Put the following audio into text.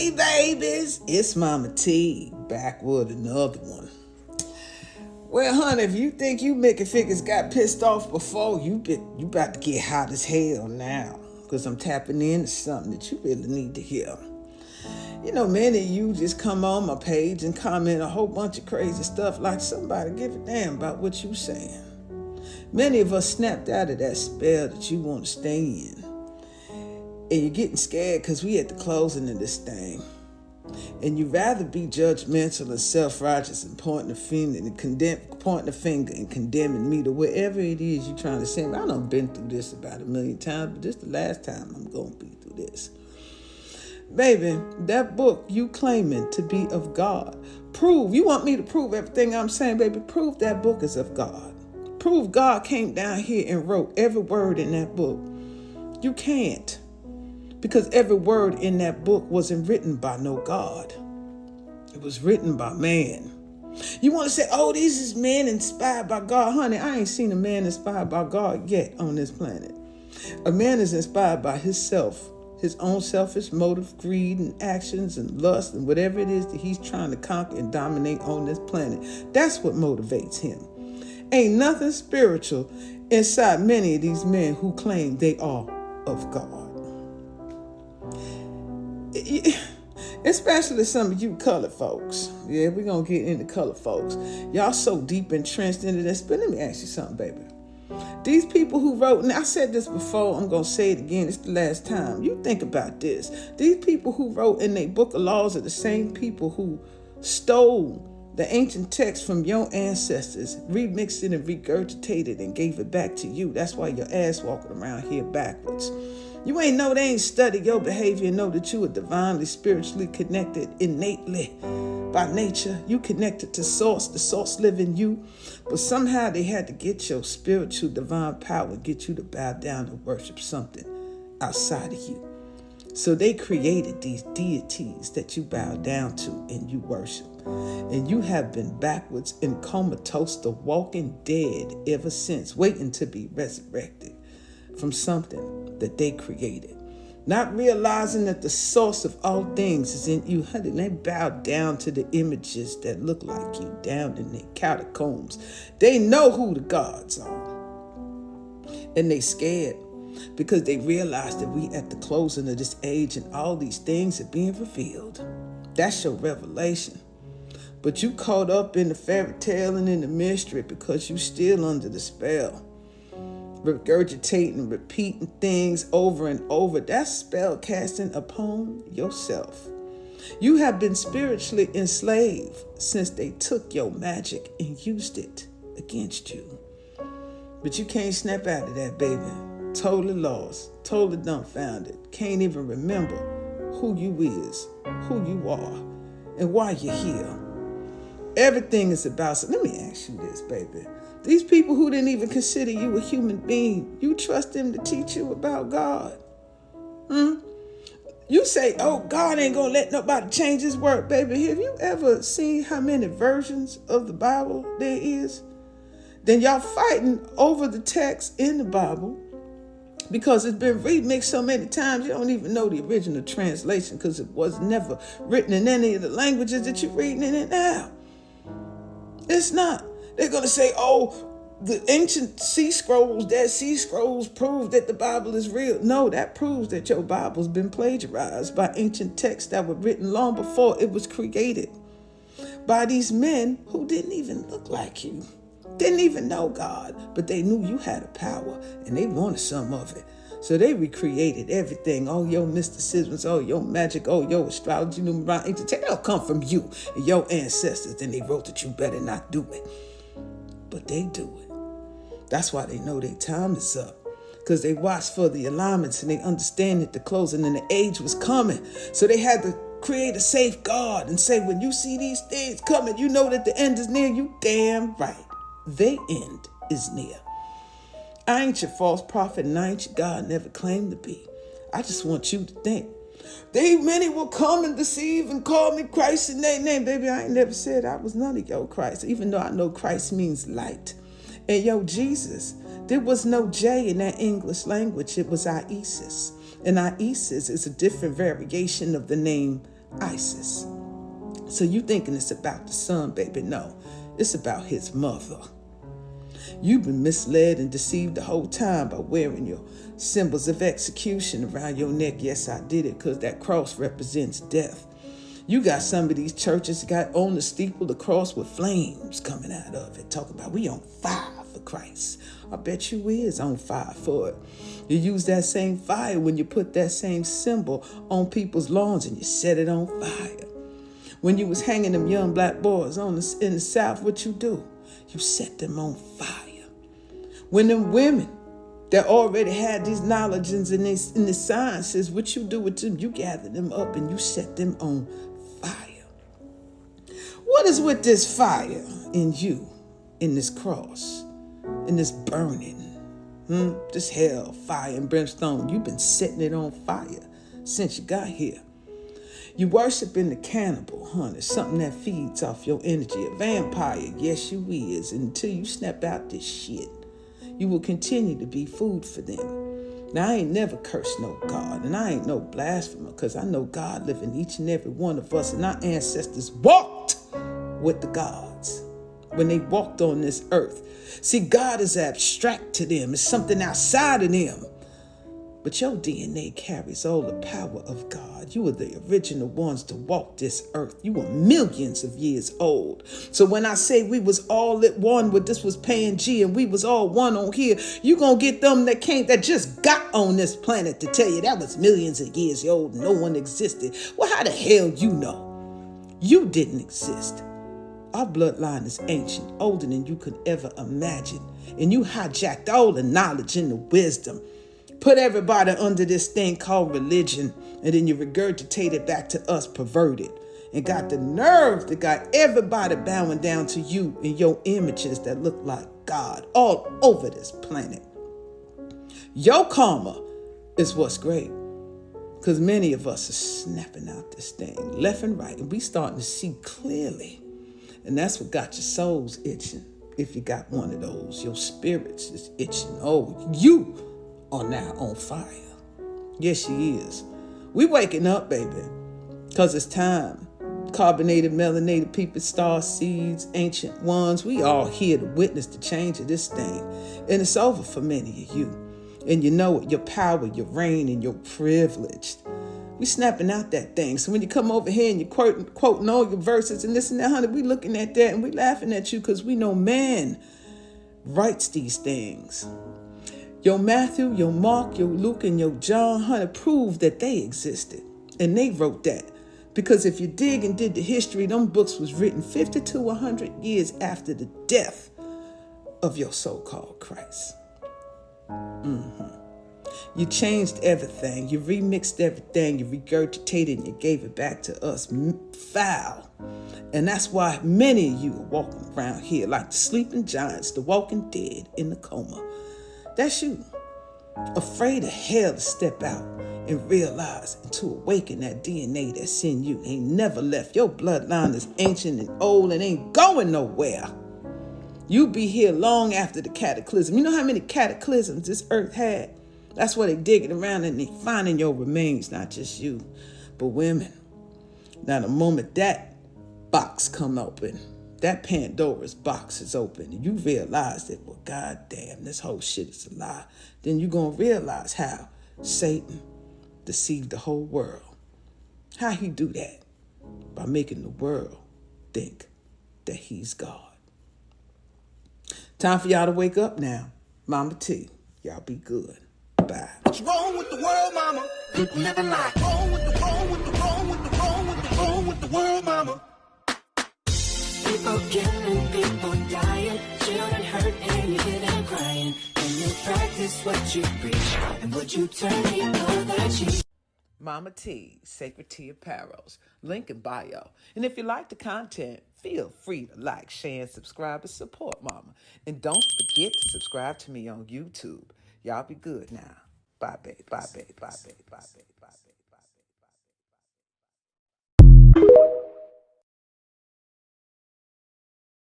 Hey babies, it's Mama T, back with another one. Well, honey, if you think you Mickey Figures got pissed off before, you about to get hot as hell now. Because I'm tapping into something that you really need to hear. You know, many of you just come on my page and comment a whole bunch of crazy stuff like somebody give a damn about what you saying. Many of us snapped out of that spell that you want to stay in. And you're getting scared because we at the closing of this thing. And you'd rather be judgmental and self-righteous and pointing the finger and condemning me to whatever it is you're trying to say. I done been through this about 1,000,000 times, but this is the last time I'm going to be through this. Baby, that book you claiming to be of God. You want me to prove everything I'm saying, baby? Prove that book is of God. Prove God came down here and wrote every word in that book. You can't. Because every word in that book wasn't written by no God. It was written by man. You want to say, oh, these is men inspired by God. Honey, I ain't seen a man inspired by God yet on this planet. A man is inspired by himself, his own selfish motive, greed, and actions, and lust, and whatever it is that he's trying to conquer and dominate on this planet. That's what motivates him. Ain't nothing spiritual inside many of these men who claim they are of God. Especially some of you colored folks. Yeah, we're going to get into colored folks. Y'all so deep entrenched into this. But let me ask you something, baby. These people who wrote, and I said this before, I'm going to say it again, it's the last time. You think about this. These people who wrote in their book of laws are the same people who stole the ancient text from your ancestors, remixed it and regurgitated it and gave it back to you. That's why your ass walking around here backwards. You ain't know they ain't studied your behavior and know that you are divinely, spiritually connected innately by nature. You connected to source, the source live in you. But somehow they had to get your spiritual divine power and get you to bow down and worship something outside of you. So they created these deities that you bow down to and you worship. And you have been backwards and comatose, the walking dead ever since, waiting to be resurrected from something that they created. Not realizing that the source of all things is in you. Honey, they bow down to the images that look like you down in their catacombs. They know who the gods are. And they scared because they realize that we at the closing of this age and all these things are being revealed. That's your revelation. But you caught up in the fairy tale and in the mystery because you still under the spell. Regurgitating, repeating things over and over. That's spell casting upon yourself. You have been spiritually enslaved since they took your magic and used it against you. But you can't snap out of that, baby. Totally lost, totally dumbfounded. Can't even remember who you is, who you are, and why you're here. Everything is about, so let me ask you this, baby. These people who didn't even consider you a human being, you trust them to teach you about God? You say, oh, God ain't gonna let nobody change his word. Baby, have you ever seen how many versions of the Bible there is? Then y'all fighting over the text in the Bible because it's been remixed so many times you don't even know the original translation because it was never written in any of the languages that you're reading in it now. It's not. They're going to say, oh, the ancient Dead Sea Scrolls prove that the Bible is real. No, that proves that your Bible's been plagiarized by ancient texts that were written long before it was created by these men who didn't even look like you, didn't even know God, but they knew you had a power and they wanted some of it. So they recreated everything. Oh, your mysticisms, oh, your magic, oh, your astrology, numerology, ancient texts, they'll come from you and your ancestors. And they wrote that you better not do it. But they do it. That's why they know their time is up. Because they watched for the alignments and they understand that the closing and the age was coming. So they had to create a safeguard and say, when you see these things coming, you know that the end is near. You damn right. The end is near. I ain't your false prophet and I ain't your God, never claimed to be. I just want you to think. Many will come and deceive and call me Christ in their name. Baby, I ain't never said I was none of your Christ, even though I know Christ means light. And yo, Jesus, there was no J in that English language. It was Isis. And Isis is a different variation of the name ISIS. So you thinking it's about the son, baby. No, it's about his mother. You've been misled and deceived the whole time by wearing your symbols of execution around your neck. Yes, I did it because that cross represents death. You got some of these churches got on the steeple the cross with flames coming out of it, talking about we on fire for Christ. I bet you is on fire for it. You use that same fire when you put that same symbol on people's lawns and you set it on fire. When you was hanging them young black boys in the South, what you do? You set them on fire. When them women that already had these knowledge in the sciences, what you do with them? You gather them up and you set them on fire. What is with this fire in you, in this cross, in this burning, this hell, fire and brimstone? You've been setting it on fire since you got here. You worshiping the cannibal, honey, something that feeds off your energy. A vampire, yes you is. And until you snap out this shit, you will continue to be food for them. Now, I ain't never cursed no God, and I ain't no blasphemer, because I know God live in each and every one of us, and our ancestors walked with the gods when they walked on this earth. See, God is abstract to them. It's something outside of them. But your DNA carries all the power of God. You were the original ones to walk this earth. You were millions of years old. So when I say we was all at one, with this was Pangea, and we was all one on here, you gonna get them that just got on this planet to tell you that was millions of years old. No one existed. Well, how the hell you know? You didn't exist. Our bloodline is ancient, older than you could ever imagine. And you hijacked all the knowledge and the wisdom. Put everybody under this thing called religion, and then you regurgitate it back to us perverted. And got the nerve that got everybody bowing down to you and your images that look like God all over this planet. Your karma is what's great, because many of us are snapping out this thing left and right, and we starting to see clearly. And that's what got your souls itching. If you got one of those, your spirits is itching. Oh, you are now on fire. Yes, she is. We waking up, baby, because it's time. Carbonated, melanated people, star seeds, ancient ones, we all here to witness the change of this thing. And it's over for many of you. And you know it, your power, your reign, and your privilege. We snapping out that thing. So when you come over here and you quoting all your verses and this and that, honey, we looking at that and we laughing at you because we know man writes these things. Your Matthew, your Mark, your Luke, and your John, honey, prove that they existed. And they wrote that. Because if you dig and did the history, them books was written 50 to 100 years after the death of your so-called Christ. You changed everything. You remixed everything. You regurgitated and you gave it back to us foul. And that's why many of you are walking around here like the sleeping giants, the walking dead in the coma. That's you, afraid of hell to step out and realize and to awaken that DNA that's in you. Ain't never left. Your bloodline is ancient and old and ain't going nowhere. You be here long after the cataclysm. You know how many cataclysms this earth had? That's why they digging around and they finding your remains, not just you, but women. Now, the moment that box come open, that Pandora's box is open, and you realize that, well, goddamn, this whole shit is a lie. Then you're going to realize how Satan deceived the whole world. How he do that? By making the world think that he's God. Time for y'all to wake up now. Mama T, y'all be good. Bye. What's wrong with the world, mama? Good never lie. Wrong with the world, mama. People killing, people dying, children hurt and you hear them crying. Can you practice what you preach? And would you turn people that cheat? Mama T, Sacred Tea Apparels, link in bio. And if you like the content, feel free to like, share, and subscribe and support Mama. And don't forget to subscribe to me on YouTube. Y'all be good now. Bye, babe. Bye, babe. Bye, babe. Bye, babe.